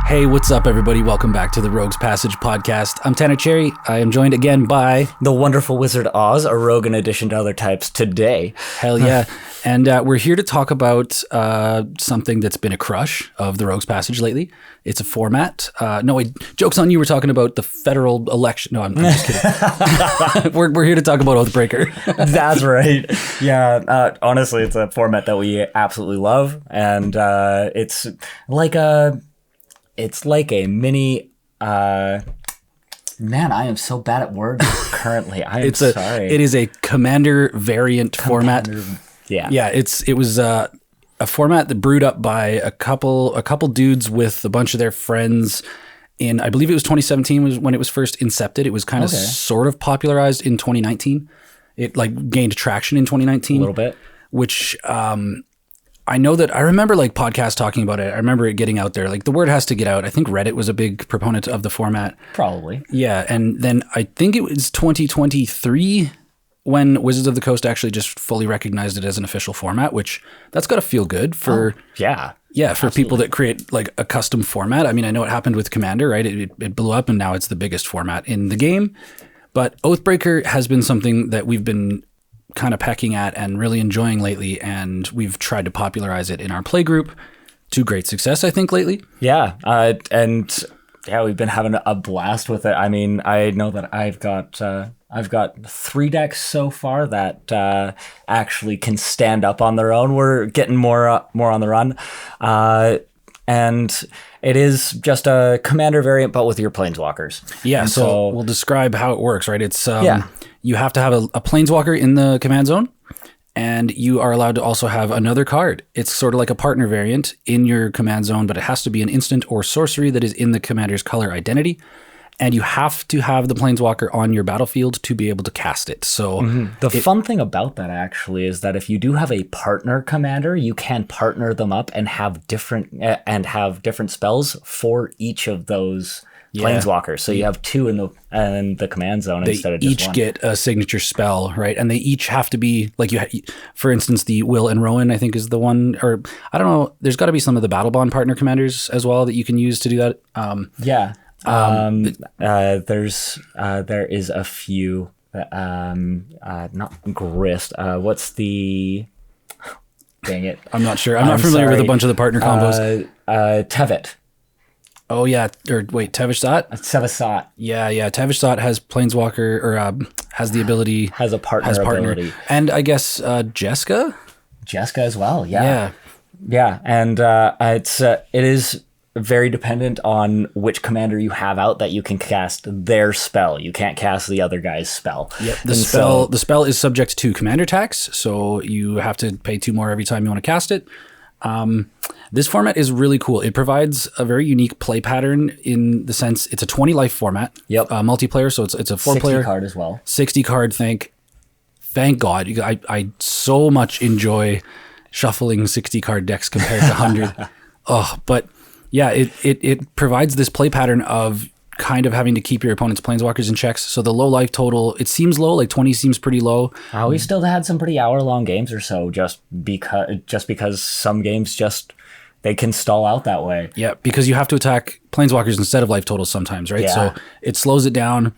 Hey, what's up, everybody? Welcome back to the Rogue's Passage podcast. I'm Tanner Cherry. I am joined again by the wonderful Wizard Oz, a rogue in addition to other types today. Hell yeah. And we're here to talk about something that's been a crush of the Rogue's Passage lately. It's a format. No, wait, joke's on you. We're talking about the federal election. No, I'm just kidding. we're here to talk about Oathbreaker. That's right. Yeah, honestly, it's a format that we absolutely love. And it's like a mini... Man, I am so bad at words currently. I'm sorry. It is a commander variant format. Yeah. Yeah, it was a format that brewed up by a couple dudes with a bunch of their friends in, I believe it was 2017 was when it was first incepted. It was kind of sort of popularized in 2019. It like gained traction in 2019. A little bit. Which I know that I remember like podcasts talking about it. I remember it getting out there. Like the word has to get out. I think Reddit was a big proponent of the format. Probably. Yeah. And then I think it was 2023 when Wizards of the Coast actually just fully recognized it as an official format, which that's got to feel good for for people that create like a custom format. I mean, I know it happened with Commander, right? It blew up and now it's the biggest format in the game. But Oathbreaker has been something that we've been kind of pecking at and really enjoying lately, and we've tried to popularize it in our play group to great success, I think, lately. Yeah, we've been having a blast with it. I mean, I know that I've got 3 decks so far that actually can stand up on their own. We're getting more on the run, and it is just a commander variant, but with your planeswalkers. Yeah, so we'll describe how it works, right? It's you have to have a planeswalker in the command zone, and you are allowed to also have another card. It's sort of like a partner variant in your command zone, but it has to be an instant or sorcery that is in the commander's color identity. And you have to have the planeswalker on your battlefield to be able to cast it. So the fun thing about that actually is that if you do have a partner commander, you can partner them up and have different spells for each of those planeswalkers. So you have 2 in the command zone instead of just one. They each get a signature spell, right? And they each have to be like for instance, the Will and Rowan, I think, is the one, or I don't know. There's got to be some of the Battle Bond partner commanders as well that you can use to do that. There is a few, not Grist. What's the, dang it. I'm not sure. I'm not familiar with a bunch of the partner combos. Tevet. Oh yeah. Or wait, Tevishat? Sevasat. Yeah. Tevishat has planeswalker or has the ability. Has a partner ability. And I guess Jeska? Jeska as well. Yeah. Yeah. And it is very dependent on which commander you have out that you can cast their spell. You can't cast the other guy's spell. Yep. The spell is subject to commander tax, so you have to pay 2 more every time you want to cast it. This format is really cool. It provides a very unique play pattern in the sense it's a 20 life format. Yep. Multiplayer, so it's a 4-player 60 card as well. 60 card. Thank God. I so much enjoy shuffling 60 card decks compared to 100. But yeah, it provides this play pattern of kind of having to keep your opponent's planeswalkers in checks. So the low life total, it seems low, like 20 seems pretty low. We still had some pretty hour-long games or so just because some games they can stall out that way. Yeah, because you have to attack planeswalkers instead of life totals sometimes, right? Yeah. So it slows it down.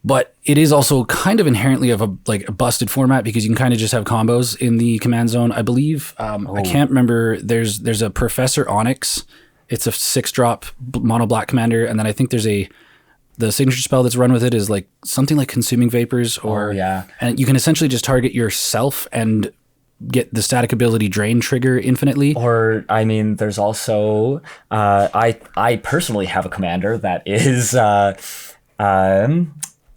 But it is also kind of inherently of a busted format because you can kind of just have combos in the command zone. I believe, I can't remember, there's a Professor Onyx. It's a 6-drop mono black commander, and then I think there's the signature spell that's run with it is like something like Consuming Vapors, and you can essentially just target yourself and get the static ability Drain trigger infinitely. Or I mean, there's also I personally have a commander that is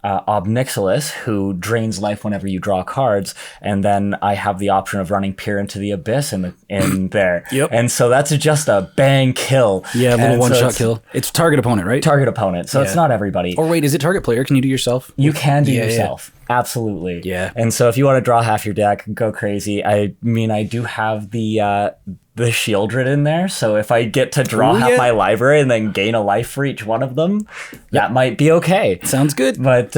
Obnixilis, who drains life whenever you draw cards, and then I have the option of running Peer into the Abyss in there. Yep. And so that's just a bang kill. Yeah, a little one-shot kill. It's target opponent, right? Target opponent. So it's not everybody. Or wait, is it target player? Can you do yourself? You can do yourself. Yeah. Absolutely. Yeah. And so if you want to draw half your deck, go crazy. I mean, I do have the Shieldred in there, so if I get to draw half my library and then gain a life for each one of them, that might be okay. Sounds good. But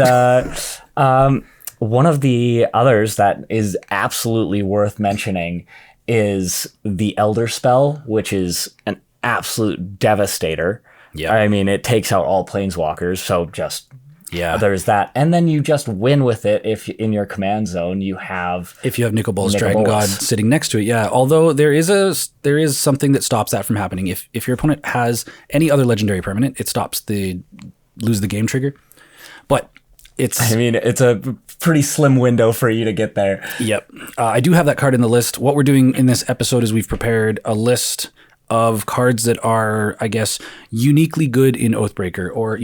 one of the others that is absolutely worth mentioning is the Elder spell, which is an absolute devastator. Yeah. I mean, it takes out all planeswalkers, so just there's that. And then you just win with it if in your command zone you have Nicol Bolas Dragon God sitting next to it. Yeah. Although there is something that stops that from happening. If your opponent has any other legendary permanent, it stops the lose the game trigger. But it's a pretty slim window for you to get there. Yep. I do have that card in the list. What we're doing in this episode is we've prepared a list of cards that are, I guess, uniquely good in Oathbreaker, or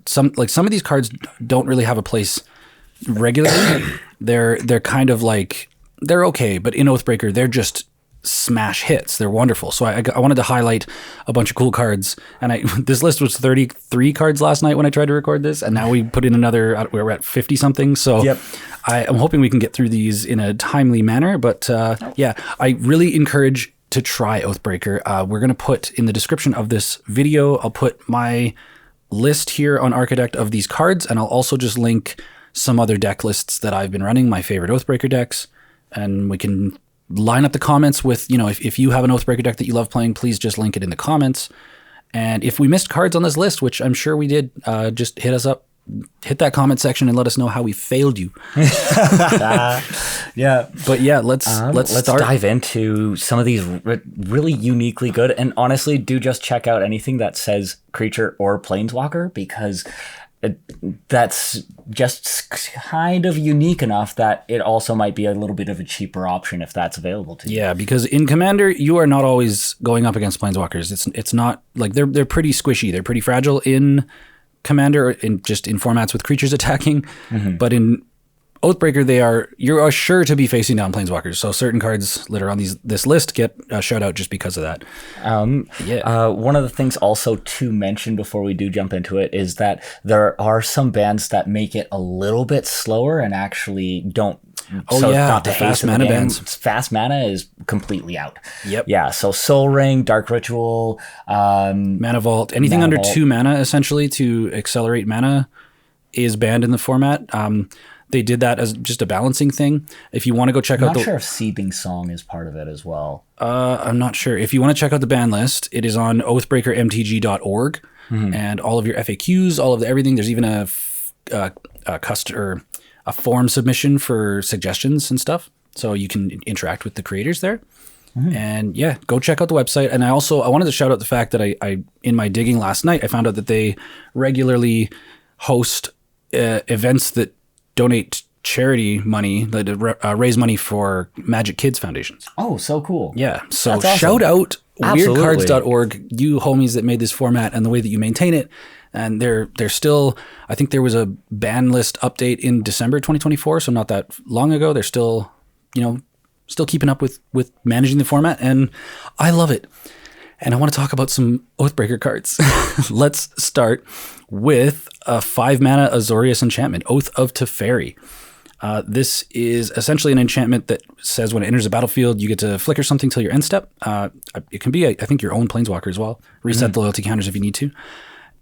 some of these cards don't really have a place regularly. They're kind of like, they're okay, but in Oathbreaker they're just smash hits. They're wonderful. So I wanted to highlight a bunch of cool cards, and this list was 33 cards last night when I tried to record this, and now we put in another. We're at 50 something. So yep. I'm hoping we can get through these in a timely manner. But I really encourage to try Oathbreaker. We're going to put in the description of this video, I'll put my list here on Archidect of these cards, and I'll also just link some other deck lists that I've been running, my favorite Oathbreaker decks, and we can line up the comments with, if you have an Oathbreaker deck that you love playing, please just link it in the comments. And if we missed cards on this list, which I'm sure we did, just hit us up. Hit that comment section and let us know how we failed you. Yeah. But yeah, let's start. Dive into some of these really uniquely good. And honestly, do just check out anything that says creature or planeswalker, because that's just kind of unique enough that it also might be a little bit of a cheaper option if that's available to you. Yeah, because in Commander, you are not always going up against planeswalkers. It's not like they're pretty squishy. They're pretty fragile in Commander, in formats with creatures attacking, but in Oathbreaker you are sure to be facing down planeswalkers. So certain cards that are on this list get a shout out just because of that. One of the things also to mention before we do jump into it is that there are some bans that make it a little bit slower and actually don't. Not the fast mana bans. Fast mana is completely out. Yep. Yeah. So Soul Ring, Dark Ritual, Mana Vault, anything under 2 mana essentially to accelerate mana is banned in the format. They did that as just a balancing thing. If you want to go check out I'm not sure if Seething Song is part of it as well. I'm not sure. If you want to check out the ban list, it is on oathbreakermtg.org, and all of your FAQs, all of everything. There's even a form submission for suggestions and stuff, so you can interact with the creators there. And yeah, go check out the website. And I wanted to shout out the fact that I in my digging last night, I found out that they regularly host events that donate charity money, that raise money for Magic Kids foundations. Oh, so cool. Yeah. So awesome. Shout out Absolutely. weirdcards.org, you homies that made this format and the way that you maintain it. And they're still, I think there was a ban list update in December 2024, so not that long ago. They're still, still keeping up with managing the format, and I love it. And I want to talk about some Oathbreaker cards. Let's start with a 5-mana Azorius enchantment, Oath of Teferi. This is essentially an enchantment that says when it enters a battlefield, you get to flicker something till your end step. It can be, I think, your own planeswalker as well. Reset the loyalty counters if you need to.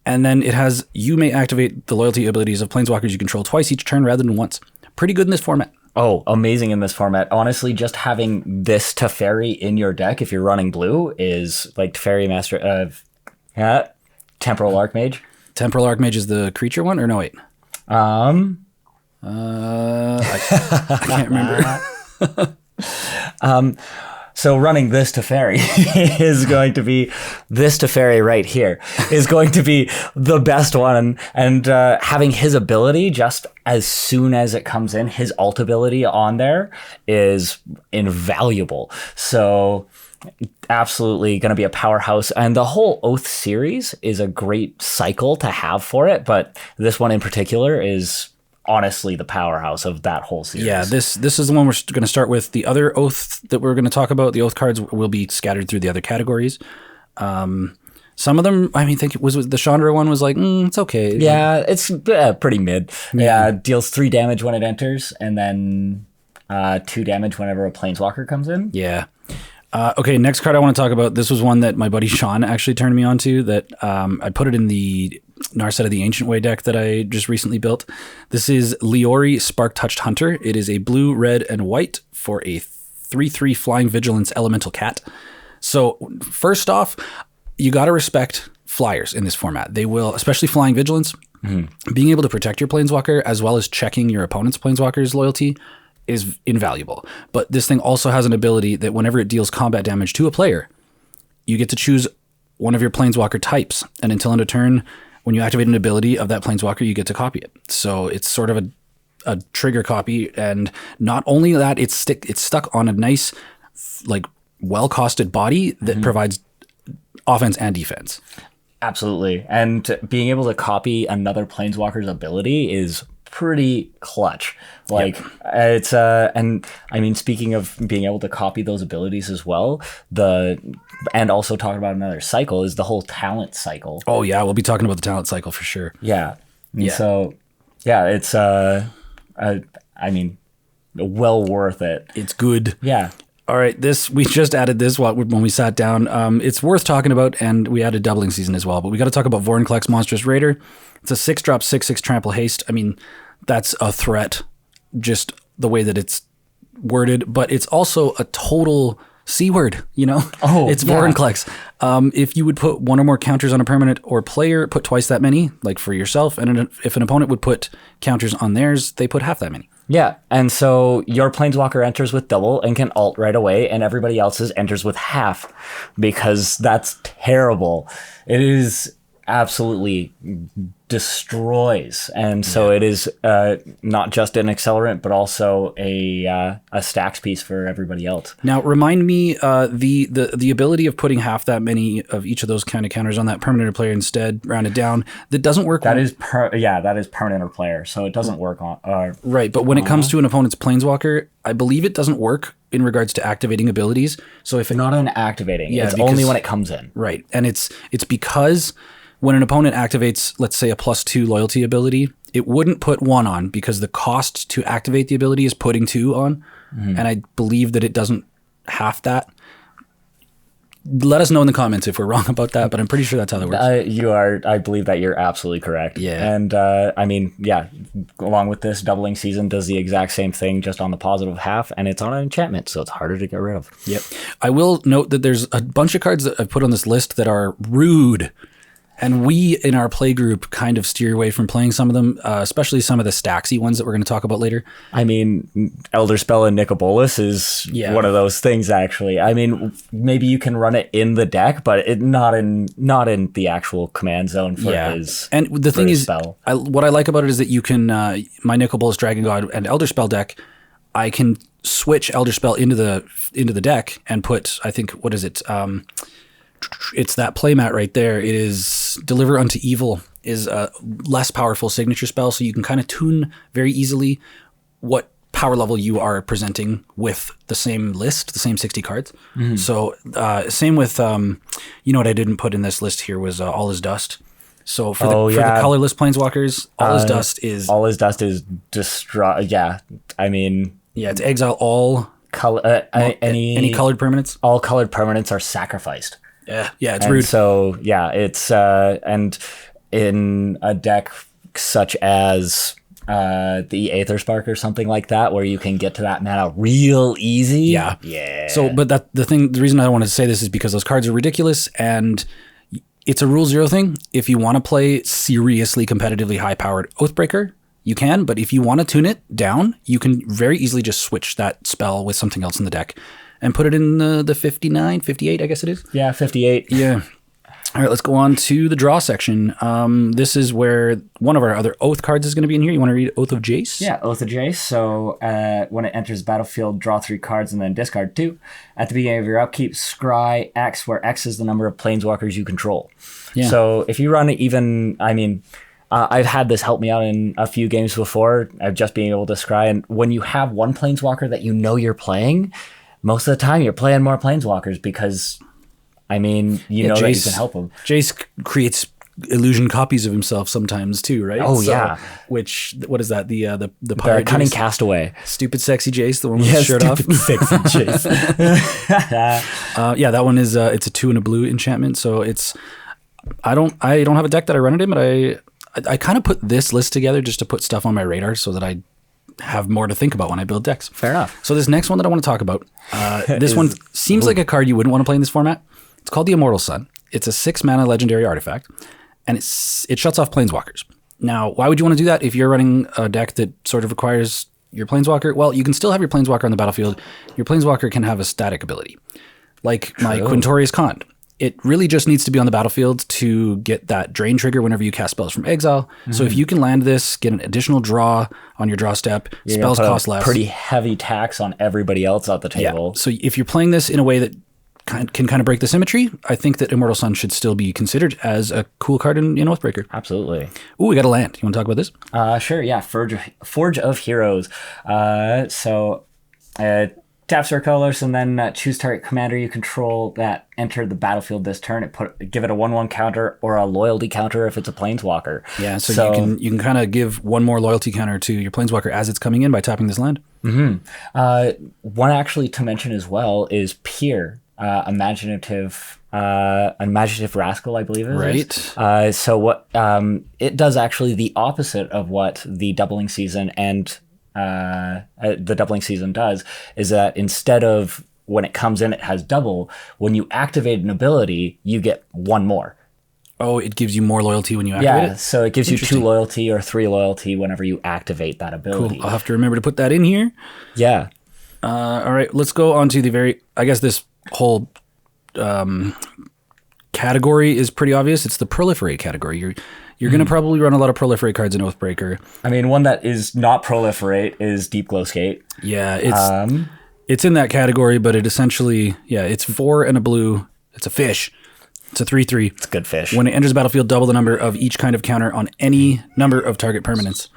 And then it has, you may activate the loyalty abilities of planeswalkers you control twice each turn rather than once. Pretty good in this format. Oh, amazing in this format. Honestly, just having this Teferi in your deck, if you're running blue, is like Teferi Master of Temporal Archmage. Temporal Archmage is the creature one, or no, wait. I can't remember. So running this Teferi is going to be, this Teferi right here is going to be the best one. And having his ability just as soon as it comes in, his ult ability on there is invaluable. So absolutely going to be a powerhouse. And the whole Oath series is a great cycle to have for it. But this one in particular is honestly the powerhouse of that whole series. Yeah, this is the one we're going to start with. The other Oath that we're going to talk about, the Oath cards, will be scattered through the other categories. Some of them, I mean, think it was the Chandra one was like, it's okay. Yeah, it's pretty mid. Yeah, deals 3 damage when it enters, and then 2 damage whenever a planeswalker comes in. Yeah. Okay, next card I want to talk about. This was one that my buddy Sean actually turned me on to, that I put it in the Narset of the Ancient Way deck that I just recently built. This is Leori Spark-Touched Hunter. It is a blue, red, and white for a 3/3 Flying Vigilance Elemental Cat. So first off, you got to respect flyers in this format. They will, especially flying vigilance, being able to protect your planeswalker as well as checking your opponent's planeswalker's loyalty is invaluable. But this thing also has an ability that whenever it deals combat damage to a player, you get to choose one of your planeswalker types, and until end of turn, when you activate an ability of that planeswalker, you get to copy it. So it's sort of a trigger copy, and not only that, it's stuck on a nice, like, well-costed body that provides offense and defense. Absolutely. And being able to copy another planeswalker's ability is pretty clutch. Like, it's and I mean, speaking of being able to copy those abilities as well, and also talking about another cycle is the whole talent cycle. Oh yeah, we'll be talking about the talent cycle for sure. Yeah. So yeah, it's I mean, well worth it. It's good. Yeah. All right, we just added this when we sat down. It's worth talking about, and we added doubling season as well. But we got to talk about Vorinclex Monstrous Raider. It's a 6-drop 6/6 trample haste. I mean, that's a threat, just the way that it's worded. But it's also a total C word. You know, it's Vorinclex. If you would put one or more counters on a permanent or player, put twice that many, like for yourself. And if an opponent would put counters on theirs, they put half that many. Yeah, and so your planeswalker enters with double and can alt right away, and everybody else's enters with half, because that's terrible. It is absolutely destroys, and so it is not just an accelerant, but also a stacks piece for everybody else. Now, remind me, the ability of putting half that many of each of those kind of counters on that permanent or player instead, rounded down, that doesn't work. That is permanent or player, so it doesn't work on. Right, but when it comes to an opponent's planeswalker, I believe it doesn't work in regards to activating abilities. So if not an activating, it's only when it comes in. Right, and it's because when an opponent activates, let's say, a +2 loyalty ability, it wouldn't put 1 on because the cost to activate the ability is putting 2 on. And I believe that it doesn't half that. Let us know in the comments if we're wrong about that, but I'm pretty sure that's how that works. I believe that you're absolutely correct. Yeah. And I mean, yeah, along with this, doubling season does the exact same thing, just on the positive half, and it's on an enchantment, so it's harder to get rid of. Yep. I will note that there's a bunch of cards that I've put on this list that are rude. And we, in our play group, kind of steer away from playing some of them, especially some of the stacksy ones that we're going to talk about later. I mean, Elder Spell and Nicobolus is one of those things, actually. I mean, maybe you can run it in the deck, but not in the actual command zone for his And the thing is, spell. What I like about it is that you can, my Nicobolus, Dragon God, and Elder Spell deck, I can switch Elder Spell into the deck and put, I think, what is it? It's that playmat right there. It is Deliver Unto Evil is a less powerful signature spell, so you can kind of tune very easily what power level you are presenting with the same list, the same 60 cards. So same with, you know what I didn't put in this list here was All Is Dust. So for the colorless planeswalkers, All Is Dust is destroy. Yeah, I mean, it's exile all any colored permanents. All colored permanents are sacrificed. Yeah, it's rude. So yeah, it's and in a deck such as the Aether Spark or something like that, where you can get to that mana real easy. Yeah. So, but the reason I want to say this is because those cards are ridiculous, and it's a rule 0 thing. If you want to play seriously competitively high-powered Oathbreaker, you can, but if you want to tune it down, you can very easily just switch that spell with something else in the deck and put it in the 59, 58, I guess it is. Yeah, 58. Yeah. All right, let's go on to the draw section. This is where one of our other Oath cards is going to be in here. You want to read Oath of Jace? Yeah, Oath of Jace. So when it enters the battlefield, draw 3 cards and then discard 2. At the beginning of your upkeep, scry X, where X is the number of planeswalkers you control. Yeah. So if you run even, I mean, I've had this help me out in a few games before, of just being able to scry. And when you have one planeswalker that you know you're playing, most of the time you're playing more planeswalkers because, I mean, you know Jace, that you can help him. Jace creates illusion copies of himself sometimes too, right? Oh, so, yeah. Which, what is that? The pirate Cunning Jace? Castaway. Stupid sexy Jace, the one with the shirt off. Sexy Jace. Yeah, that one is it's a 2 and a blue enchantment. So it's I don't have a deck that I run it in, but I kind of put this list together just to put stuff on my radar so that I have more to think about when I build decks. Fair enough. So this next one that I want to talk about, this one seems like a card you wouldn't want to play in this format. It's called the Immortal Sun. It's a 6-mana legendary artifact, and it shuts off Planeswalkers. Now, why would you want to do that if you're running a deck that sort of requires your Planeswalker? Well, you can still have your Planeswalker on the battlefield. Your Planeswalker can have a static ability, like my Quintorius Con. It really just needs to be on the battlefield to get that drain trigger whenever you cast spells from exile. So if you can land this, get an additional draw on your draw step, spells cost less. Pretty heavy tax on everybody else at the table. Yeah. So if you're playing this in a way that can kind of break the symmetry, I think that Immortal Sun should still be considered as a cool card in Oathbreaker. Absolutely. Ooh, we got a land. You want to talk about this? Sure, yeah. Forge of Heroes. Tap for colors and then choose target commander you control that entered the battlefield this turn. Give it a 1/1 counter or a loyalty counter if it's a Planeswalker. Yeah, so you can kind of give one more loyalty counter to your Planeswalker as it's coming in by tapping this land. One actually to mention as well is Peer, imaginative rascal, I believe it is. Right. So what it does actually the opposite of what the doubling season and the doubling season does is that instead of when it comes in it has double, when you activate an ability you get one more. Oh, it gives you more loyalty when you activate it? So it gives you 2 loyalty or 3 loyalty whenever you activate that ability. Cool. I'll have to remember to put that in here. Yeah. All right, let's go on to this whole category is pretty obvious. It's the proliferate category. You're going to probably run a lot of proliferate cards in Oathbreaker. I mean, one that is not proliferate is Deep Glow Skate. Yeah, it's in that category, but it essentially, it's 4 and a blue. It's a fish. It's a 3/3. It's a good fish. When it enters the battlefield, double the number of each kind of counter on any number of target permanents.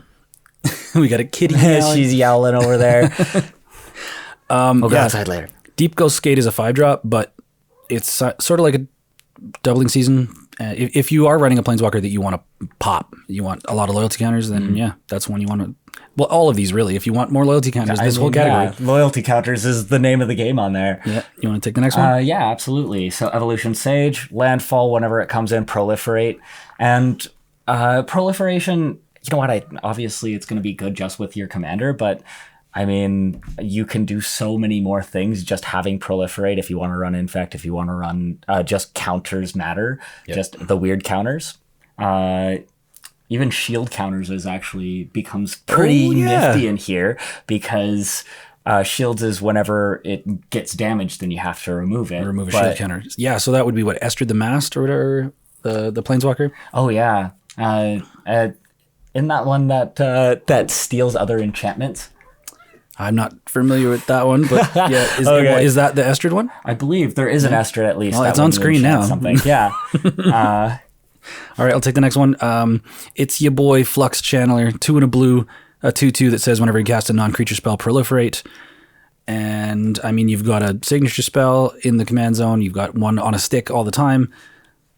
We got a kitty yowling. She's yowling over there. We'll go outside later. Deep Glow Skate is a 5-drop, but it's sort of like a doubling season. If you are running a Planeswalker that you want to pop, you want a lot of loyalty counters, then that's one you want to. Well, all of these really. If you want more loyalty counters, whole category. Yeah, loyalty counters is the name of the game on there. Yeah, you want to take the next one? Yeah, absolutely. So Evolution Sage, landfall whenever it comes in, proliferate, and proliferation. You know what? Obviously it's going to be good just with your commander, but. I mean, you can do so many more things just having proliferate if you want to run infect, if you want to run just counters matter, just the weird counters. Even shield counters becomes pretty nifty in here because shields is whenever it gets damaged, then you have to remove it. Remove a shield counter. Yeah, so that would be what, Estrid the Mast or whatever, the Planeswalker? Oh, yeah. Isn't that one that steals other enchantments? I'm not familiar with that one, but is that the Estrid one? I believe there is an Estrid at least. Well, it's on screen now. Something. Yeah. All right, I'll take the next one. It's your boy Flux Channeler, 2 and a blue, a 2/2 that says whenever you cast a non-creature spell, proliferate. And I mean, you've got a signature spell in the command zone. You've got one on a stick all the time.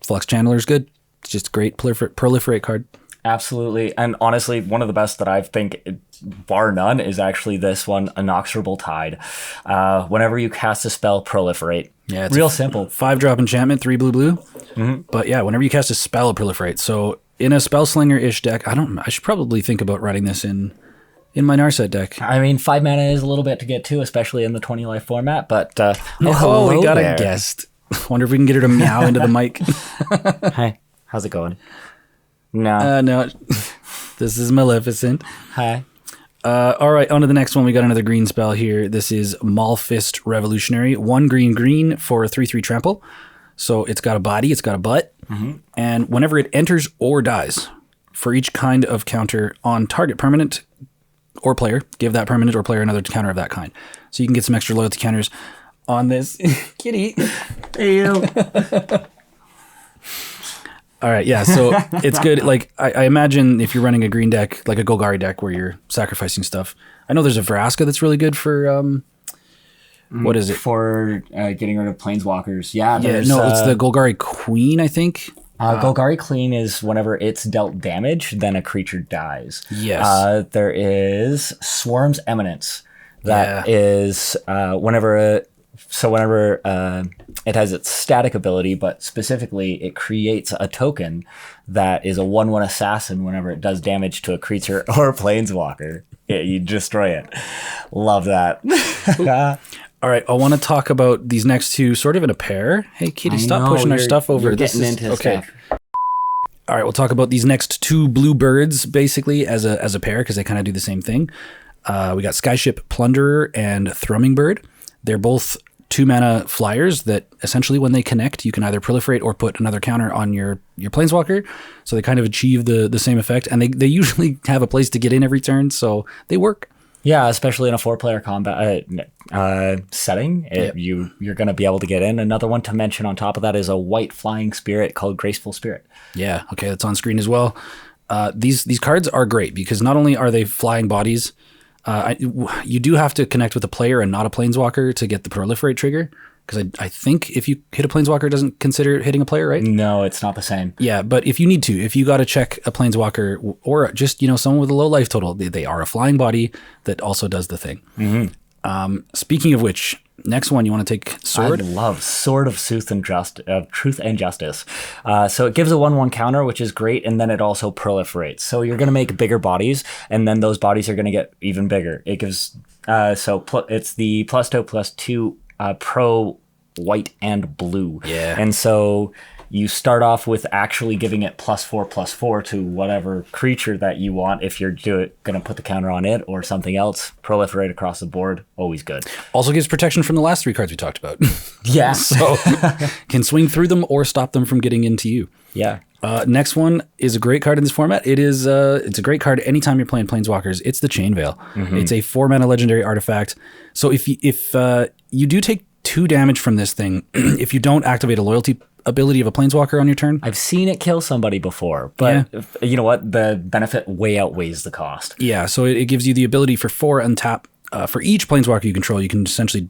Flux Channeler is good. It's just a great proliferate card. Absolutely. And honestly, one of the best that I think, bar none, is actually this one, Inexorable Tide. Whenever you cast a spell, proliferate. Yeah, it's real simple. 5-drop enchantment, 3 blue. Mm-hmm. But yeah, whenever you cast a spell, proliferate. So in a Spellslinger-ish deck, I should probably think about running this in my Narset deck. I mean, 5 mana is a little bit to get to, especially in the 20 life format, but we got a guest. Wonder if we can get her to meow into the mic. Hi, how's it going? No. No. This is Maleficent. Hi. All right, on to the next one. We got another green spell here. This is Maulfist Revolutionary. 1 green for a 3/3 trample. So it's got a body, it's got a butt. Mm-hmm. And whenever it enters or dies, for each kind of counter on target permanent or player, give that permanent or player another counter of that kind. So you can get some extra loyalty counters on this. Kitty. Ew. All right, yeah, so it's good. Like, I imagine if you're running a green deck, like a Golgari deck where you're sacrificing stuff. I know there's a Vraska that's really good for, what is it? For getting rid of Planeswalkers. Yeah, it's the Golgari Queen, I think. Golgari Queen is whenever it's dealt damage, then a creature dies. Yes. There is Swarm's Eminence. That is whenever it has its static ability, but specifically it creates a token that is a 1/1 assassin whenever it does damage to a creature or a Planeswalker. Yeah, you destroy it. Love that. All right, I want to talk about these next two sort of in a pair. Hey, Kitty, stop pushing our stuff over. You're getting into okay. stuff. All right, we'll talk about these next two blue birds basically as a pair because they kind of do the same thing. We got Skyship Plunderer and Thrumming Bird. They're both 2-mana flyers that essentially when they connect, you can either proliferate or put another counter on your Planeswalker. So they kind of achieve the same effect. And they usually have a place to get in every turn, so they work. Yeah, especially in a 4-player combat setting, you're going to be able to get in. Another one to mention on top of that is a white flying spirit called Graceful Spirit. Yeah, okay, that's on screen as well. These cards are great because not only are they flying bodies, you do have to connect with a player and not a planeswalker to get the proliferate trigger. Because I think if you hit a planeswalker, it doesn't consider hitting a player, right? No, it's not the same. Yeah, but if you need to, if you got to check a planeswalker or just someone with a low life total, they are a flying body that also does the thing. Mm-hmm. Speaking of which, next one you want to take Sword. I love Sword of Truth and Justice. So it gives a 1/1 counter, which is great, and then it also proliferates. So you're going to make bigger bodies, and then those bodies are going to get even bigger. It gives it's the +2/+2 pro white and blue. Yeah. And so you start off with actually giving it +4/+4 to whatever creature that you want. If you're going to put the counter on it or something else, proliferate across the board, always good. Also gives protection from the last 3 cards we talked about. Yeah. So can swing through them or stop them from getting into you. Yeah. Next one is a great card in this format. It's a great card anytime you're playing Planeswalkers. It's the Chain Veil. Mm-hmm. It's a 4-mana legendary artifact. So if you do take 2 damage from this thing, if you don't activate a loyalty ability of a Planeswalker on your turn. I've seen it kill somebody before, but you know what? The benefit way outweighs the cost. Yeah, so it gives you the ability for 4 untap. For each Planeswalker you control, you can essentially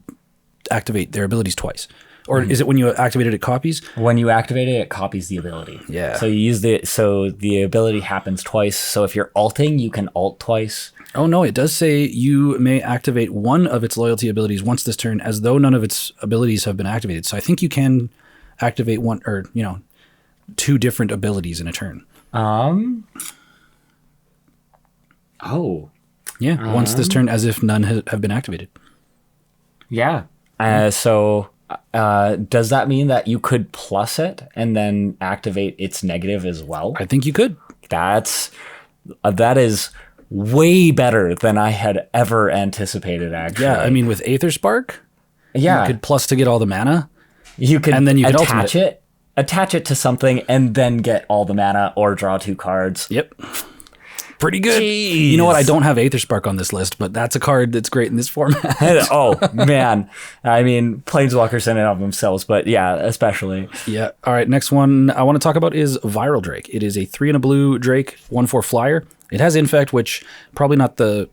activate their abilities twice. Or is it when you activate it, it copies? When you activate it, it copies the ability. Yeah. So you use the ability happens twice. So if you're alting, you can alt twice. Oh no, it does say you may activate one of its loyalty abilities once this turn, as though none of its abilities have been activated. So I think you can activate one or 2 different abilities in a turn. Oh. Yeah, once this turn, as if none have been activated. Yeah. So does that mean that you could plus it and then activate its negative as well? I think you could. That is way better than I had ever anticipated, actually. Yeah, I mean, with Aether Spark, you could plus to get all the mana. You could, and then you could attach it to something, and then get all the mana or draw 2 cards. Yep. Pretty good. Jeez. You know what? I don't have Aether Spark on this list, but that's a card that's great in this format. Oh, man. I mean, Planeswalkers in and of themselves, but yeah, especially. Yeah. All right. Next one I want to talk about is Viral Drake. It is a 3 and a blue Drake, 1/4 flyer. It has Infect, which probably not the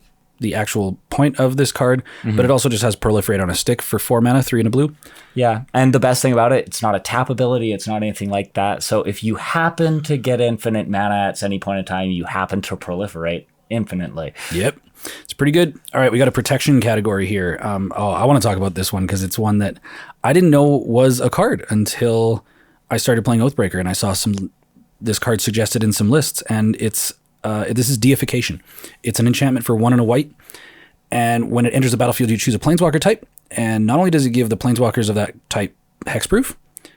actual point of this card, but it also just has Proliferate on a stick for 4 mana, 3 and a blue. Yeah, and the best thing about it, it's not a tap ability, it's not anything like that. So if you happen to get infinite mana at any point in time, you happen to proliferate infinitely. Yep. It's pretty good. All right, we got a protection category here. I want to talk about this one because it's one that I didn't know was a card until I started playing Oathbreaker, and I saw this card suggested in some lists, and this is Deification. It's an enchantment for 1 and a white, and when it enters the battlefield, you choose a Planeswalker type, and not only does it give the Planeswalkers of that type hexproof,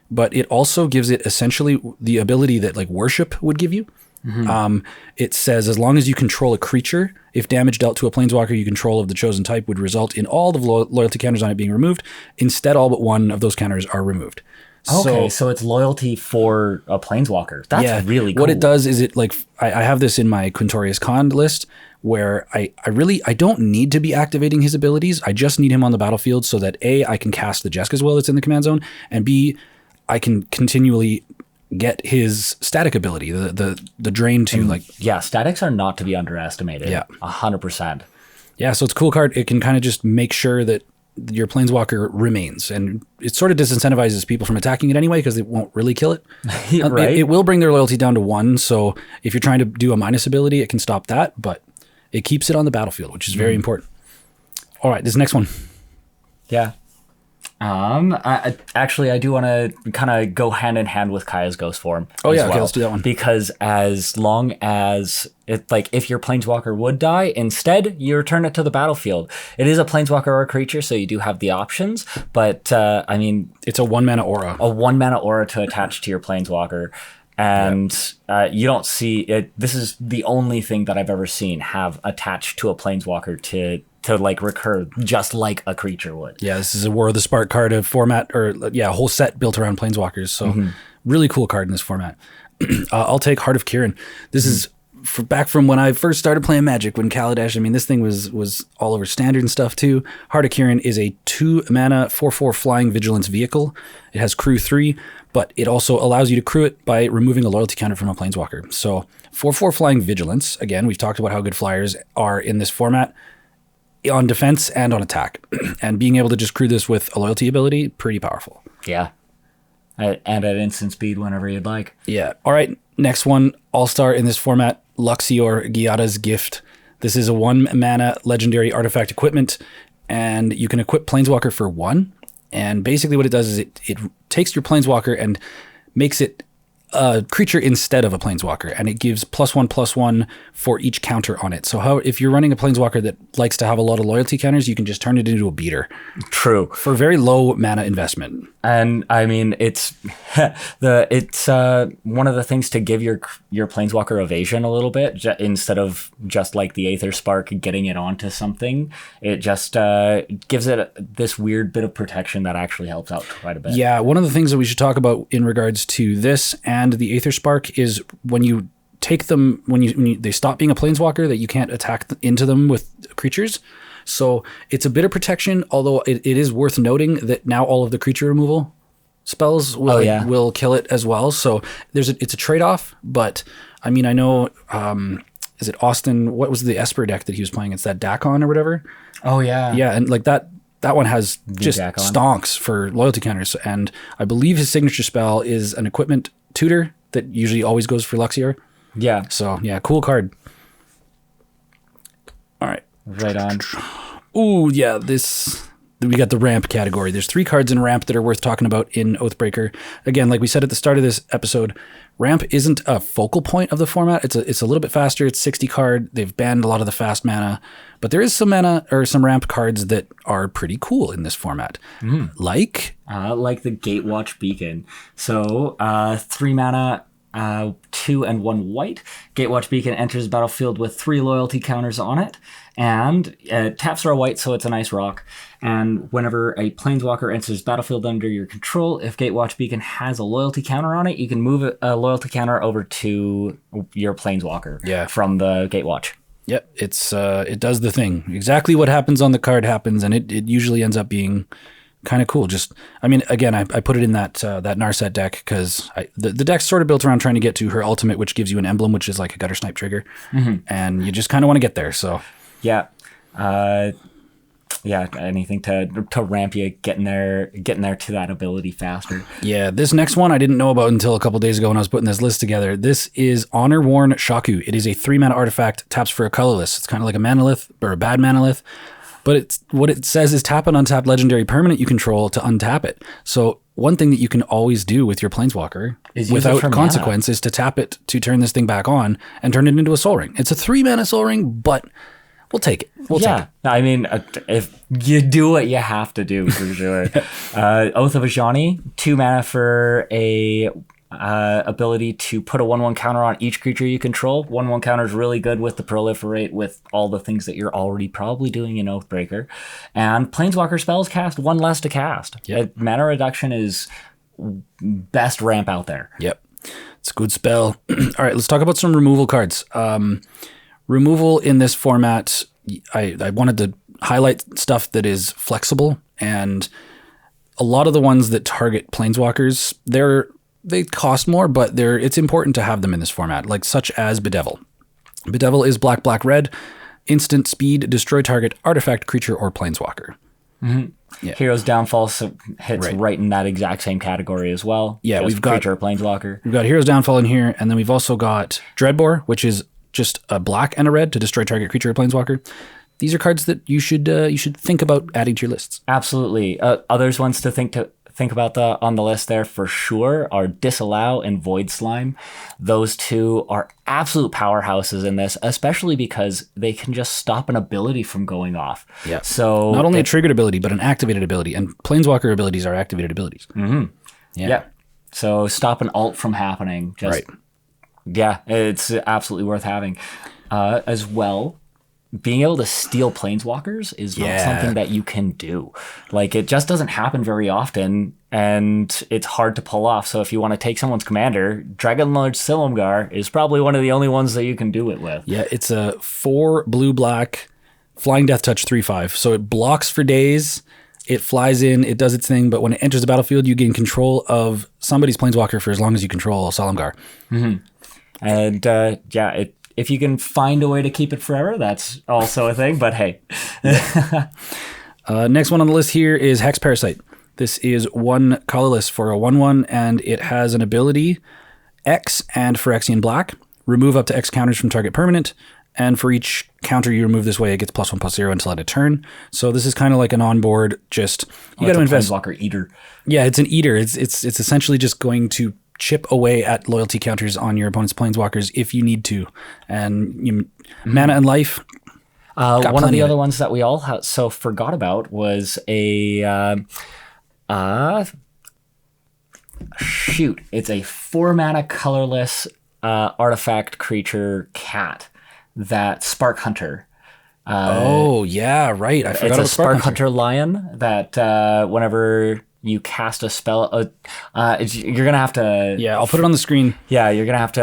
but it also gives it essentially the ability that like Worship would give you. Mm-hmm. It says as long as you control a creature, if damage dealt to a Planeswalker you control of the chosen type would result in all the loyalty counters on it being removed. Instead, all but one of those counters are removed. Okay, so it's loyalty for a Planeswalker. That's really cool. What it does is I have this in my Quintorius Khan list where I don't need to be activating his abilities. I just need him on the battlefield so that A, I can cast the Jeska's Will that's in the command zone, and B, I can continually get his static ability, the drain to Yeah, statics are not to be underestimated. Yeah. 100%. Yeah, so it's a cool card. It can kind of just make sure that your Planeswalker remains, and it sort of disincentivizes people from attacking it anyway because it won't really kill it. Right? It will bring their loyalty down to 1, so if you're trying to do a minus ability, it can stop that, but it keeps it on the battlefield, which is very important. All right, this next one. Yeah. I do want to kind of go hand in hand with Kaya's ghost form. Oh yeah, okay, let's do that one. Because as long as if your planeswalker would die, instead you return it to the battlefield. It is a planeswalker or a creature, so you do have the options. But I mean, it's a 1-mana aura. A 1-mana aura to attach to your planeswalker. And you don't see it. This is the only thing that I've ever seen have attached to a planeswalker to like recur just like a creature would. Yeah, this is a War of the Spark card of format, or a whole set built around planeswalkers. So really cool card in this format. I'll take Heart of Kiran. This is back from when I first started playing Magic, when Kaladesh, I mean, this thing was all over standard and stuff too. Heart of Kiran is a 2-mana 4/4 flying vigilance vehicle. It has crew 3, but it also allows you to crew it by removing a loyalty counter from a planeswalker. So 4/4 flying vigilance, again, we've talked about how good flyers are in this format on defense and on attack. And being able to just crew this with a loyalty ability, pretty powerful. Yeah. And at instant speed whenever you'd like. Yeah. All right. Next one, all-star in this format, Luxior, Giada's Gift. This is a 1-mana legendary artifact equipment, and you can equip Planeswalker for 1. And basically what it does is it takes your Planeswalker and makes it a creature instead of a planeswalker, and it gives +1/+1 for each counter on it. So if you're running a planeswalker that likes to have a lot of loyalty counters, you can just turn it into a beater. True. For very low mana investment. And I mean, it's one of the things to give your planeswalker evasion a little bit, instead of just like the Aether Spark getting it onto something. It just gives it this weird bit of protection that actually helps out quite a bit. Yeah, one of the things that we should talk about in regards to this and the Aether Spark is when you take them, when they stop being a planeswalker, that you can't attack into them with creatures. So it's a bit of protection, although it is worth noting that now all of the creature removal spells will kill it as well. So it's a trade-off, but I mean, I know, is it Austin? What was the Esper deck that he was playing? It's that Dakon or whatever. Oh yeah. Yeah. And like that one has just stonks for loyalty counters. And I believe his signature spell is an equipment tutor that usually always goes for Luxior. Yeah. So yeah, cool card. All right. Right on. Ooh, yeah, we got the ramp category. There's 3 cards in ramp that are worth talking about in Oathbreaker. Again, like we said at the start of this episode, ramp isn't a focal point of the format. It's a little bit faster. It's 60 card. They've banned a lot of the fast mana, but there is some mana or some ramp cards that are pretty cool in this format. Like the Gatewatch Beacon. So 3 mana, 2 and 1 white. Gatewatch Beacon enters the battlefield with 3 loyalty counters on it, and taps are a white, so it's a nice rock. And whenever a planeswalker enters battlefield under your control, if Gatewatch Beacon has a loyalty counter on it, you can move a loyalty counter over to your planeswalker from the Gatewatch. Yep, it does the thing. Exactly what happens on the card happens, and it usually ends up being kind of cool. Just, I mean, again, I put it in that Narset deck because the deck's sort of built around trying to get to her ultimate, which gives you an emblem, which is like a Gutter Snipe trigger, and you just kind of want to get there. So yeah, anything to ramp you, getting there to that ability faster. Yeah, this next one I didn't know about until a couple days ago when I was putting this list together. This is Honor Worn Shaku. It is a 3-mana artifact, taps for a colorless. It's kind of like a manalith or a bad manalith. But what it says is tap an untapped legendary permanent you control to untap it. So one thing that you can always do with your planeswalker without consequence is to tap it to turn this thing back on and turn it into a Soul Ring. It's a 3-mana Soul Ring, but we'll take it. We'll take it. I mean, if you do what you have to do, for sure. Oath of Ajani, 2 mana for a ability to put a 1/1 counter on each creature you control. 1/1 counter is really good with the proliferate, with all the things that you're already probably doing in Oathbreaker. And planeswalker spells cast 1 less to cast. Yep. Mana reduction is best ramp out there. Yep, it's a good spell. All right, let's talk about some removal cards. Removal in this format, I wanted to highlight stuff that is flexible, and a lot of the ones that target planeswalkers, they cost more, but it's important to have them in this format, like such as Bedevil. Bedevil is black, red, instant speed, destroy target artifact, creature, or planeswalker. Yeah. Hero's Downfall hits right in that exact same category as well. Yeah, we've got creature or planeswalker. We've got Hero's Downfall in here, and then we've also got Dreadbore, which is just a black and a red to destroy target creature or planeswalker. these are cards that you should think about adding to your lists. Absolutely. Others ones to think about on the list there for sure are Disallow and Void Slime. Those two are absolute powerhouses in this, especially because they can just stop an ability from going off. Yeah. So not only a triggered ability, but an activated ability, and Planeswalker abilities are activated abilities. Mm-hmm. Yeah. So stop an alt from happening. Just, right. Yeah, it's absolutely worth having. As well, being able to steal Planeswalkers is not something that you can do. Like, it just doesn't happen very often, and it's hard to pull off. So if you want to take someone's commander, Dragonlord Silumgar is probably one of the only ones that you can do it with. Yeah, it's a 4 blue-black Flying Death Touch 3/5. So it blocks for days, it flies in, it does its thing, but when it enters the battlefield, you gain control of somebody's Planeswalker for as long as you control Silumgar. Mm-hmm. And if you can find a way to keep it forever, that's also a thing, but hey. Next one on the list here is Hex Parasite. This is 1 colorless for a 1/1, and it has an ability, X and Phyrexian Black. Remove up to X counters from target permanent, and for each counter you remove this way, it gets +1/+0 until end of turn. So this is kind of like an onboard, just, you got to invest. Planeswalker Eater. Yeah, it's an Eater. It's essentially just going to chip away at loyalty counters on your opponent's Planeswalkers if you need to. And mana and life. One of the other ones that we all forgot about was it's a 4 mana colorless artifact creature cat, that Spark Hunter. Yeah, right. I forgot about Spark Hunter lion that whenever you cast a spell, you're gonna have to. Yeah, I'll put it on the screen. Yeah, you're gonna have to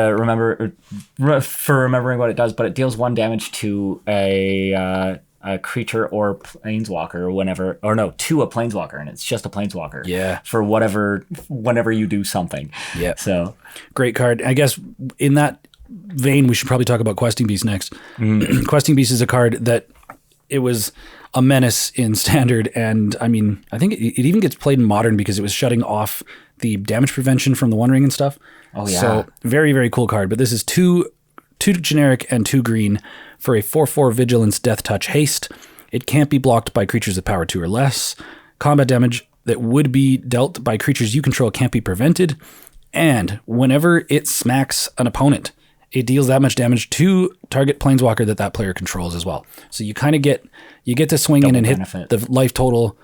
remembering what it does, but it deals 1 damage to a creature or planeswalker to a planeswalker, and it's just a planeswalker. Yeah. For whenever you do something. Yeah. So great card. I guess in that vein, we should probably talk about Questing Beast next. Questing Beast is a card that it was a menace in Standard, and I mean, I think it even gets played in Modern because it was shutting off the damage prevention from the One Ring and stuff. Oh yeah. So very, very cool card. But this is two generic and 2 green for a 4/4 Vigilance Death Touch Haste. It can't be blocked by creatures with power 2 or less. Combat damage that would be dealt by creatures you control can't be prevented. And whenever it smacks an opponent, it deals that much damage to target Planeswalker that player controls as well. So you kind of get to swing in and hit the life total,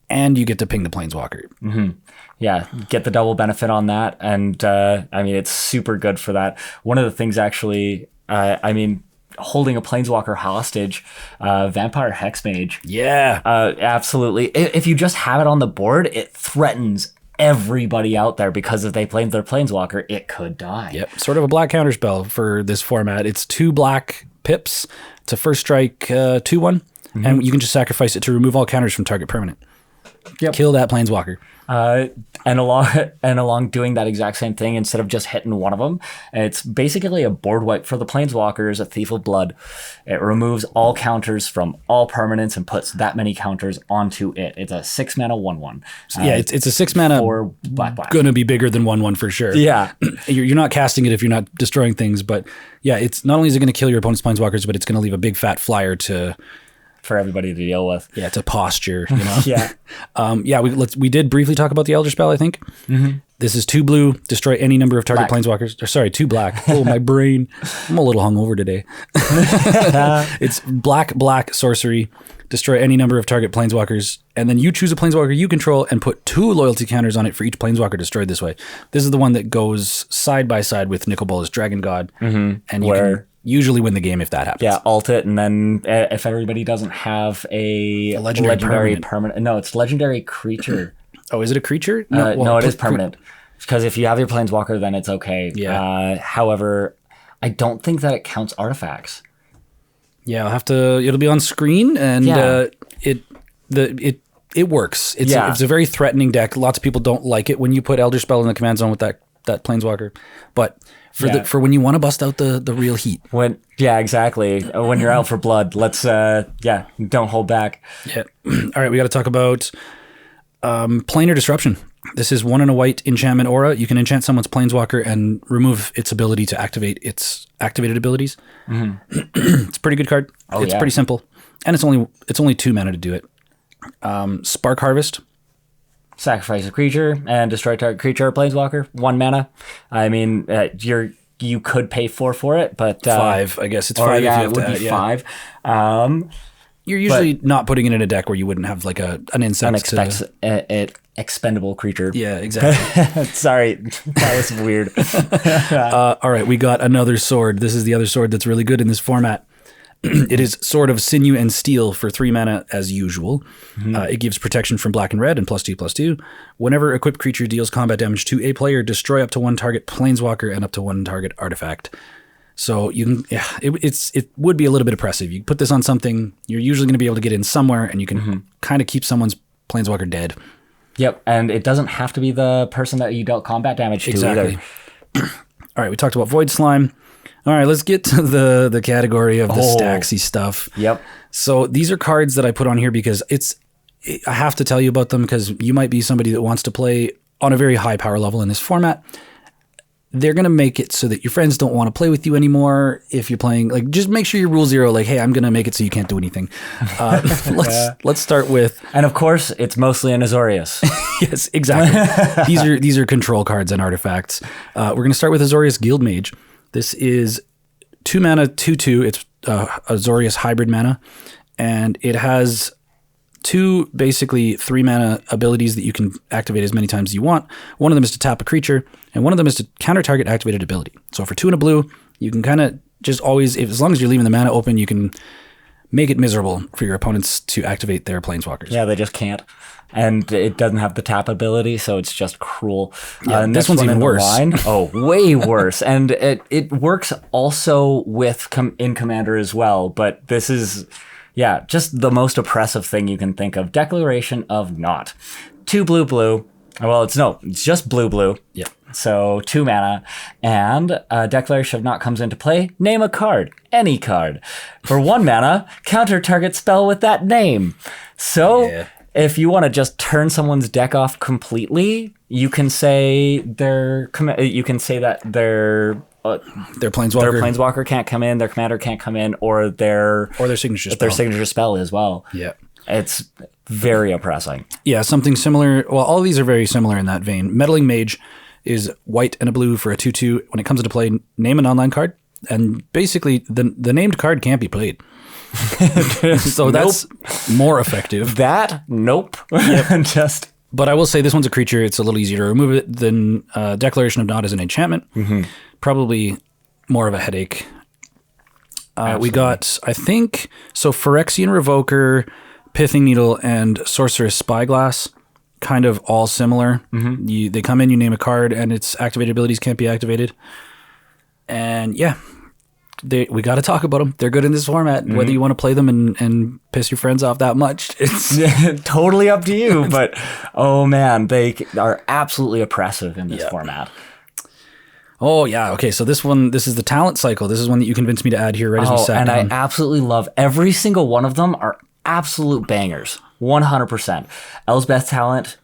and you get to ping the Planeswalker. Mm-hmm. Yeah, get the double benefit on that, and I mean, it's super good for that. One of the things actually, holding a Planeswalker hostage, Vampire Hexmage. Yeah. Absolutely. If you just have it on the board, it threatens everybody out there, because if they play their Planeswalker, it could die. Yep. Sort of a black counterspell for this format. It's 2 black pips. It's a first strike 2/1, and you can just sacrifice it to remove all counters from target permanent. Yep. Kill that Planeswalker. And along doing that exact same thing, instead of just hitting one of them, it's basically a board wipe for the Planeswalkers, a Thief of Blood. It removes all counters from all permanents and puts that many counters onto it. It's a 6 mana 1/1. It's a 6 mana for black. Gonna be bigger than 1/1 for sure. Yeah. You're not casting it if you're not destroying things, but yeah, it's not only is it going to kill your opponent's Planeswalkers, but it's going to leave a big fat flyer for everybody to deal with. Yeah, it's a posture, you know? Yeah. We did briefly talk about the Elder Spell, I think. Mm-hmm. This is 2 blue, destroy any number of target Planeswalkers. Or sorry, 2 black. Oh, my brain. I'm a little hungover today. It's black sorcery, destroy any number of target Planeswalkers, and then you choose a Planeswalker you control and put 2 loyalty counters on it for each Planeswalker destroyed this way. This is the one that goes side by side with Nicol Bolas Dragon God, and you can usually win the game if that happens. Yeah, alt it, and then if everybody doesn't have a legendary permanent. No, it's legendary creature. Oh, is it a creature? No, it is permanent. Because if you have your Planeswalker, then it's okay. Yeah. However, I don't think that it counts artifacts. Yeah, it'll be on screen, and it works. It's a very threatening deck. Lots of people don't like it when you put Elder Spell in the command zone with that Planeswalker, but for when you want to bust out the real heat. Exactly. When you're out for blood, let's don't hold back. Yeah. All right, we got to talk about Planar Disruption. This is 1 and a white enchantment aura. You can enchant someone's Planeswalker and remove its ability to activate its activated abilities. Mm-hmm. It's a pretty good card. It's pretty simple. and it's only 2 mana to do it. Spark Harvest. Sacrifice a creature and destroy target creature or planeswalker. 1 mana. I mean, you could pay 4 for it, but 5. I guess it's 5. Yeah, if you it have would to be add, 5. You're usually not putting it in a deck where you wouldn't have like an insect. Expendable creature. Yeah, exactly. Sorry, that was weird. All right, we got another sword. This is the other sword that's really good in this format. It is Sword of Sinew and Steel for 3 mana as usual. It gives protection from black and red and +2/+2. Whenever equipped creature deals combat damage to a player, destroy up to 1 target planeswalker and up to 1 target artifact. So you can, it would be a little bit oppressive. You put this on something, you're usually going to be able to get in somewhere, and you can kind of keep someone's planeswalker dead. Yep, and it doesn't have to be the person that you dealt combat damage to either. All right, we talked about Void Slime. All right, let's get to the category of the stacksy stuff. Yep. So these are cards that I put on here because I have to tell you about them because you might be somebody that wants to play on a very high power level in this format. They're going to make it so that your friends don't want to play with you anymore. If you're playing, like, just make sure your rule 0, like, hey, I'm going to make it so you can't do anything. Let's start with, and of course, it's mostly an Azorius. Yes, exactly. These are control cards and artifacts. We're going to start with Azorius Guildmage. This is 2 mana, 2/2. It's Azorius hybrid mana, and it has 2 basically 3 mana abilities that you can activate as many times as you want. One of them is to tap a creature, and one of them is to counter target activated ability. So for 2 and a blue, you can kind of just always, as long as you're leaving the mana open, you can make it miserable for your opponents to activate their planeswalkers. Yeah, they just can't. And it doesn't have the tap ability, so it's just cruel. Yeah, this one's even worse. Way worse. And it works also with in Commander as well, but this is, just the most oppressive thing you can think of. Declaration of Naught. 2 blue. Well, it's just blue. Yeah. So 2 mana, and Declaration of Naught comes into play. Name a card, any card. For 1 mana, counter target spell with that name. So if you want to just turn someone's deck off completely, you can say that their planeswalker can't come in, their commander can't come in, or their signature spell as well. Yeah. It's very oppressing. Yeah, something similar. Well, all of these are very similar in that vein. Meddling Mage is white and a blue for a 2/2. When it comes into play, name an online card, and basically the named card can't be played. So that's more effective. Nope. But I will say this one's a creature. It's a little easier to remove it than Declaration of Naught as an enchantment. Probably more of a headache. We got, I think, Phyrexian Revoker, Pithing Needle, and Sorceress Spyglass, kind of all similar. They come in, you name a card, and its activated abilities can't be activated. And we got to talk about them. They're good in this format. Whether you want to play them and piss your friends off that much, it's totally up to you. But oh man, they are absolutely oppressive in this format. Oh yeah, okay. So this is the talent cycle. This is one that you convinced me to add here as we sat and down. I absolutely love every single one of them. Are absolute bangers, 100%. Elspeth talent.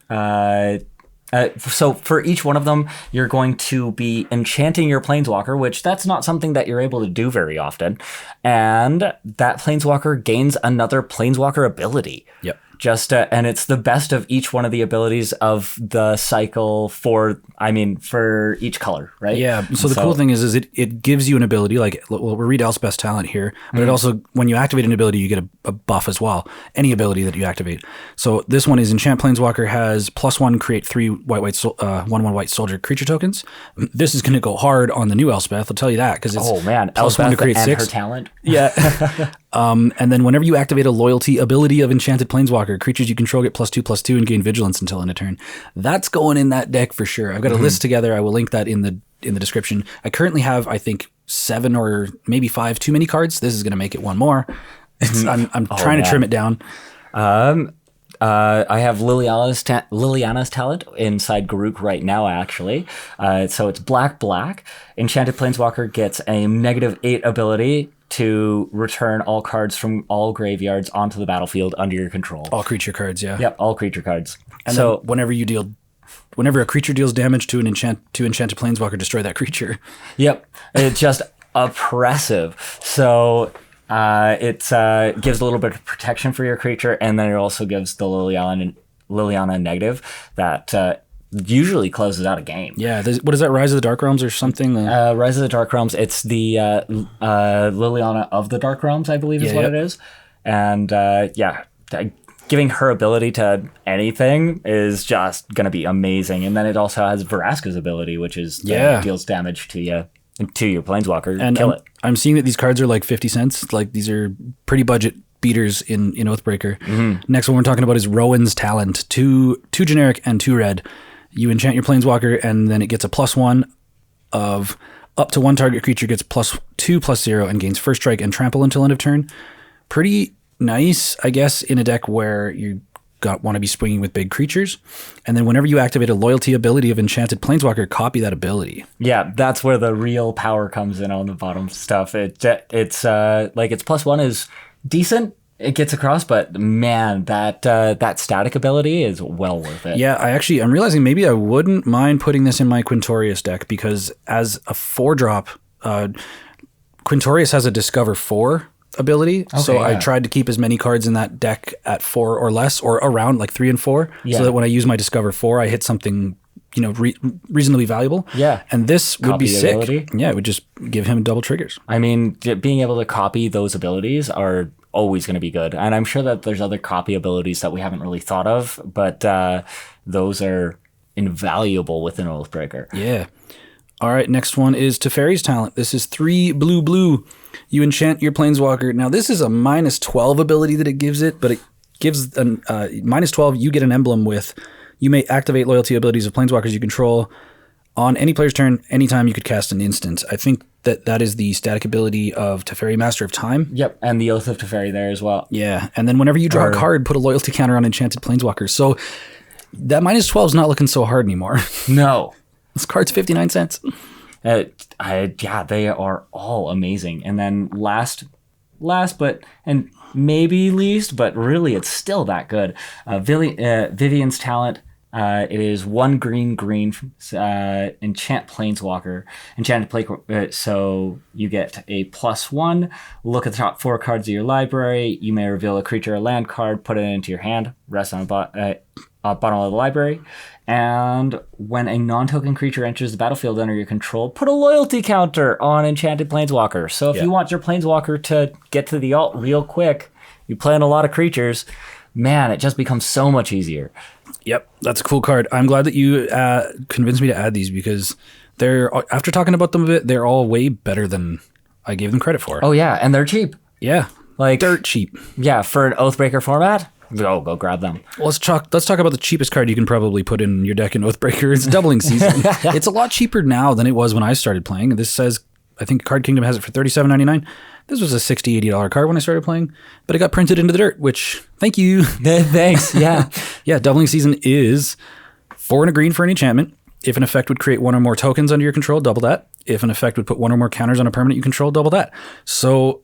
So for each one of them, you're going to be enchanting your planeswalker, which that's not something that you're able to do very often. And that planeswalker gains another planeswalker ability. Yep. And it's the best of each one of the abilities of the cycle for each color, right? Yeah. So the cool thing is it gives you an ability, like we'll read Elspeth's talent here, but it also, when you activate an ability, you get a buff as well. Any ability that you activate. So this one is Enchant Planeswalker has +1, create 3 white 1/1 white soldier creature tokens. This is going to go hard on the new Elspeth. I'll tell you that because it's +1 to create 6. Her talent. Yeah. And then whenever you activate a loyalty ability of Enchanted Planeswalker, creatures you control get +2/+2 and gain vigilance until end of turn. That's going in that deck for sure. I've got a list together. I will link that in the description. I currently have, I think, 7 or maybe 5 too many cards. This is going to make it 1 more. I'm trying to trim it down. I have Liliana's talent inside Garruk right now, actually. So it's black. Enchanted Planeswalker gets a -8 ability to return all cards from all graveyards onto the battlefield under your control. All creature cards, yeah. Yep, all creature cards. And so whenever a creature deals damage to Enchanted Planeswalker, destroy that creature. Yep, it's just oppressive. So It gives a little bit of protection for your creature, and then it also gives the Liliana negative that usually closes out a game. Yeah, what is that, Rise of the Dark Realms or something? Rise of the Dark Realms, it's the Liliana of the Dark Realms, I believe is what it is. And giving her ability to anything is just going to be amazing. And then it also has Vraska's ability, which is deals damage to your Planeswalker. And kill it. I'm seeing that these cards are like 50 cents. Like, these are pretty budget beaters in Oathbreaker. Next one we're talking about is Rowan's Talent. Two generic and 2 red. You enchant your Planeswalker, and then it gets a +1 of up to 1 target creature gets +2/+0 and gains first strike and trample until end of turn. Pretty nice, I guess, in a deck where you want to be swinging with big creatures. And then whenever you activate a loyalty ability of Enchanted Planeswalker, copy that ability. Yeah, that's where the real power comes in on the bottom stuff. It's like its +1 is decent. It gets across, but man, that static ability is well worth it. Yeah, I'm realizing maybe I wouldn't mind putting this in my Quintorius deck, because as a 4-drop, Quintorius has a Discover 4 ability. So I tried to keep as many cards in that deck at 4 or less, or around like 3 and 4, so that when I use my Discover 4, I hit something reasonably valuable. Yeah. And this would be sick. Ability. Yeah, it would just give him double triggers. I mean, being able to copy those abilities are always going to be good. And I'm sure that there's other copy abilities that we haven't really thought of, but those are invaluable within Oathbreaker. Yeah. All right, next one is Teferi's Talent. This is 3 blue. You enchant your Planeswalker. Now, this is a -12 ability that it gives it, but it gives a -12. You get an emblem with, you may activate loyalty abilities of Planeswalkers you control on any player's turn. Anytime you could cast an instant. I think that is the static ability of Teferi, Master of Time. Yep, and the Oath of Teferi there as well. Yeah, and then whenever you draw a card, put a loyalty counter on enchanted Planeswalkers. So that -12 is not looking so hard anymore. No. This card's 59 cents. They are all amazing. And then last but and maybe least, but really it's still that good. Vivian's Talent. It is 1 green, enchant Planeswalker. Enchanted Planeswalker. So you get a +1. Look at the top 4 cards of your library. You may reveal a creature or land card, put it into your hand, rest on the bottom of the library. And when a non-token creature enters the battlefield under your control, put a loyalty counter on Enchanted Planeswalker. So if you want your Planeswalker to get to the alt real quick, you play in a lot of creatures, man, it just becomes so much easier. Yep, that's a cool card. I'm glad that you convinced me to add these, because after talking about them a bit, they're all way better than I gave them credit for. Oh yeah, and they're cheap. Yeah, like dirt cheap. Yeah, for an Oathbreaker format, go grab them. Well, let's talk about the cheapest card you can probably put in your deck in Oathbreaker. It's Doubling Season. It's a lot cheaper now than it was when I started playing. This says, I think Card Kingdom has it for $37.99. This was a $60, $80 card when I started playing, but it got printed into the dirt, which, thank you. Thanks, yeah. Yeah, Doubling Season is 4 and a green for an enchantment. If an effect would create 1 or more tokens under your control, double that. If an effect would put 1 or more counters on a permanent you control, double that. So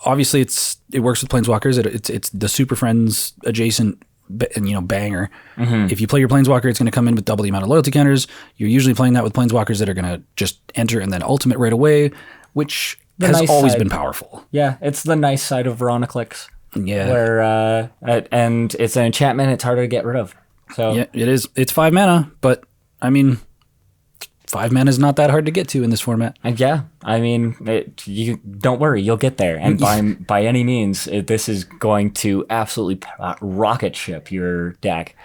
obviously it works with Planeswalkers. It's the Super Friends adjacent banger. Mm-hmm. If you play your Planeswalker, it's going to come in with double the amount of loyalty counters. You're usually playing that with Planeswalkers that are going to just enter and then ultimate right away, which has always been powerful. Yeah, it's the nice side of Veroniclix. Yeah. Where and it's an enchantment, it's harder to get rid of. So yeah, it is. It's 5 mana, but I mean, 5 mana is not that hard to get to in this format. And yeah, I mean, you don't worry, you'll get there. And by any means, this is going to absolutely rocket ship your deck.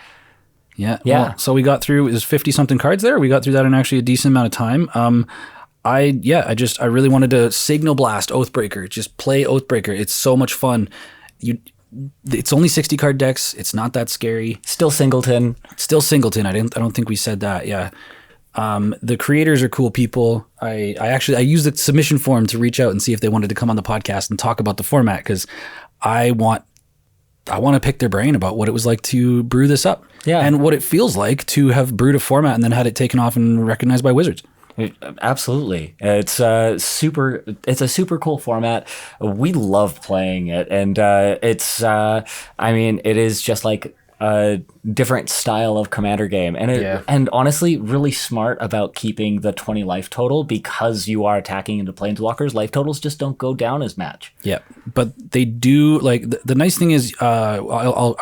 Yeah. Well, so we got through, it was 50 something cards there. We got through that in actually a decent amount of time. I really wanted to signal blast Oathbreaker. Just play Oathbreaker. It's so much fun. It's only 60 card decks. It's not that scary. Still singleton. I don't think we said that. Yeah. The creators are cool people. I used the submission form to reach out and see if they wanted to come on the podcast and talk about the format, because I want to pick their brain about what it was like to brew this up. Yeah. And what it feels like to have brewed a format and then had it taken off and recognized by Wizards. Absolutely. It's a super cool format. We love playing it, and it is just like a different style of commander game, and honestly really smart about keeping the 20 life total, because you are attacking into planeswalkers. Life totals just don't go down as much. Yeah, but they do, like, the nice thing is I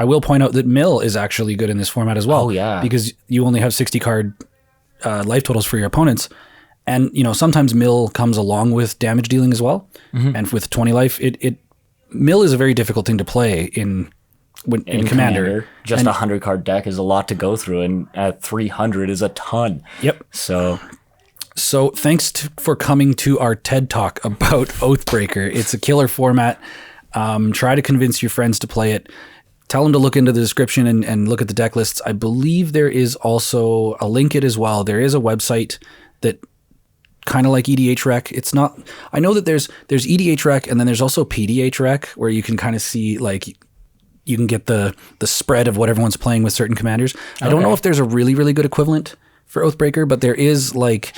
will point out that mill is actually good in this format as well. Oh yeah, because you only have 60 card life totals for your opponents, and sometimes mill comes along with damage dealing as well. And with 20 life, it mill is a very difficult thing to play in Commander. Just 100 card deck is a lot to go through, and at 300 is a ton. Yep. So thanks for coming to our TED Talk about Oathbreaker. It's a killer format. Try to convince your friends to play it. Tell them to look into the description and look at the deck lists. I believe there is also, I'll link it as well. There is a website that kind of like EDH Rec. It's not, I know that there's EDH Rec, and then there's also PDH Rec, where you can kind of see, like, you can get the spread of what everyone's playing with certain commanders. I don't know if there's a really, really good equivalent for Oathbreaker, but there is, like,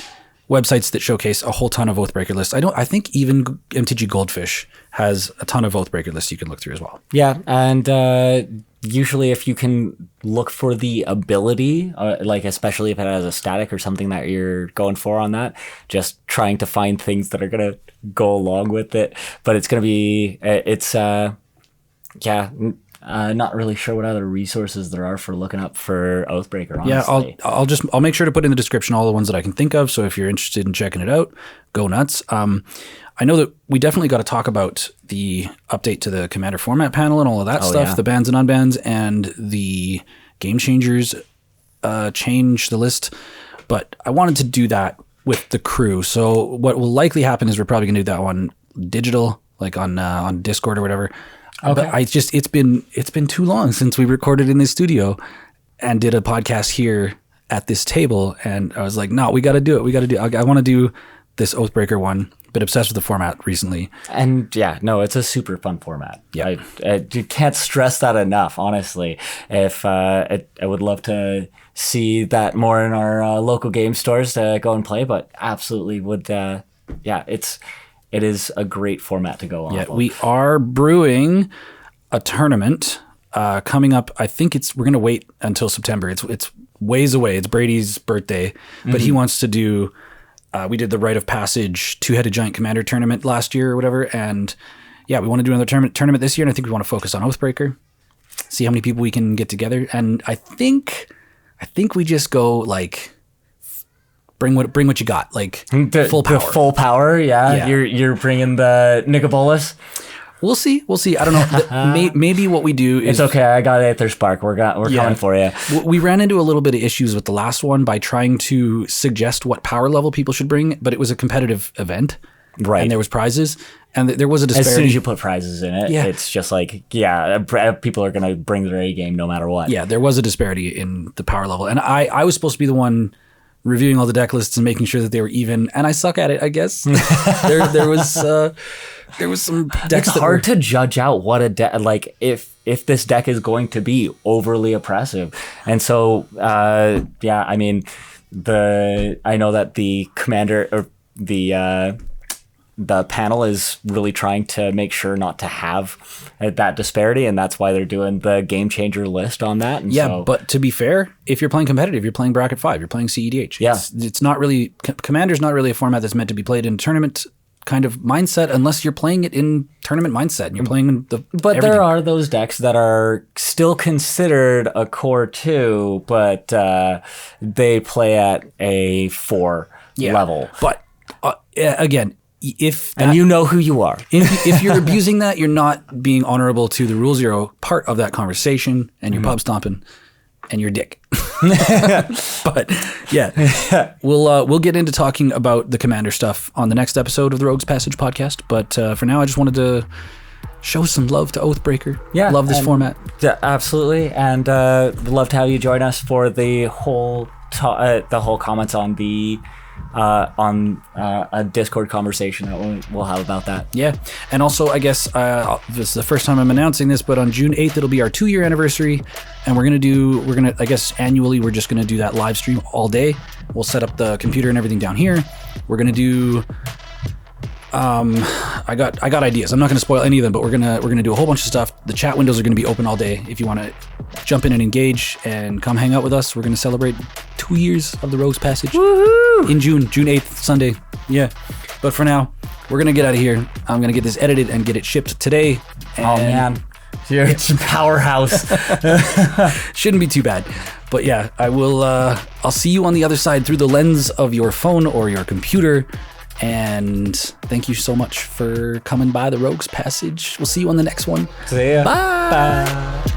websites that showcase a whole ton of Oathbreaker lists. I think even MTG Goldfish has a ton of Oathbreaker lists you can look through as well. Yeah, and usually if you can look for the ability, like especially if it has a static or something that you're going for on that, just trying to find things that are going to go along with it. But it's going to be, not really sure what other resources there are for looking up for Oathbreaker, honestly. Yeah, I'll make sure to put in the description all the ones that I can think of. So if you're interested in checking it out, go nuts. I know that we definitely got to talk about the update to the Commander format panel and all of that stuff, the bans and unbans, and the game changers change the list. But I wanted to do that with the crew. So what will likely happen is we're probably going to do that one digital, like on Discord or whatever. Okay. But it's been too long since we recorded in this studio and did a podcast here at this table, and I was like, no, we got to do it. I want to do this Oathbreaker one. Been obsessed with the format recently, and it's a super fun format. Yeah, I can't stress that enough. Honestly, if I would love to see that more in our local game stores to go and play, but absolutely would. It is a great format to go on. Yeah, we are brewing a tournament coming up. I think we're going to wait until September. It's ways away. It's Brady's birthday, but he wants to do. We did the Rite of Passage Two-Headed Giant Commander tournament last year or whatever, and we want to do another tournament this year. And I think we want to focus on Oathbreaker, see how many people we can get together, and I think we just go like. Bring what you got, like full power. Full power, yeah. You're bringing the Nicobolus. We'll see. I don't know. Maybe what we do is... It's okay. I got Aether Spark. We're coming for you. We ran into a little bit of issues with the last one by trying to suggest what power level people should bring, but it was a competitive event. Right. And there was prizes, and there was a disparity. As soon as you put prizes in it, it's just like, people are going to bring their A game no matter what. Yeah, there was a disparity in the power level. And I was supposed to be the one reviewing all the deck lists and making sure that they were even, and I suck at it, I guess. there was some decks. It's hard to judge out what a deck, like if this deck is going to be overly oppressive, and so I mean, I know that the commander or the panel is really trying to make sure not to have that disparity, and that's why they're doing the game changer list on that. And but to be fair, if you're playing competitive, you're playing bracket 5, you're playing CEDH. Yeah. It's not really, Commander's not really a format that's meant to be played in tournament kind of mindset unless you're playing it in tournament mindset and you're playing But there are those decks that are still considered a core 2, but they play at a 4 level. But again, and you know who you are. If you're abusing that, you're not being honorable to the Rule Zero part of that conversation, and you're pub stomping, and you're a dick. But we'll get into talking about the Commander stuff on the next episode of the Rogue's Passage podcast. But for now, I just wanted to show some love to Oathbreaker. Yeah, love this format. Yeah, absolutely, and we'd love to have you join us for the whole comments on the. On a Discord conversation that we'll have about that. Yeah. And also, I guess this is the first time I'm announcing this, but on June 8th, it'll be our 2-year anniversary. And I guess annually, we're just going to do that live stream all day. We'll set up the computer and everything down here. We're going to do I got ideas. I'm not going to spoil any of them, but we're gonna do a whole bunch of stuff. The chat windows are going to be open all day. If you want to jump in and engage and come hang out with us, we're going to celebrate 2 years of the Rogues Passage. Woohoo! In June 8th, Sunday. Yeah. But for now, we're going to get out of here. I'm going to get this edited and get it shipped today. Oh man, you're a powerhouse. Shouldn't be too bad. But yeah, I'll see you on the other side through the lens of your phone or your computer. And thank you so much for coming by the Rogues Passage. We'll see you on the next one. See ya. Bye. Bye.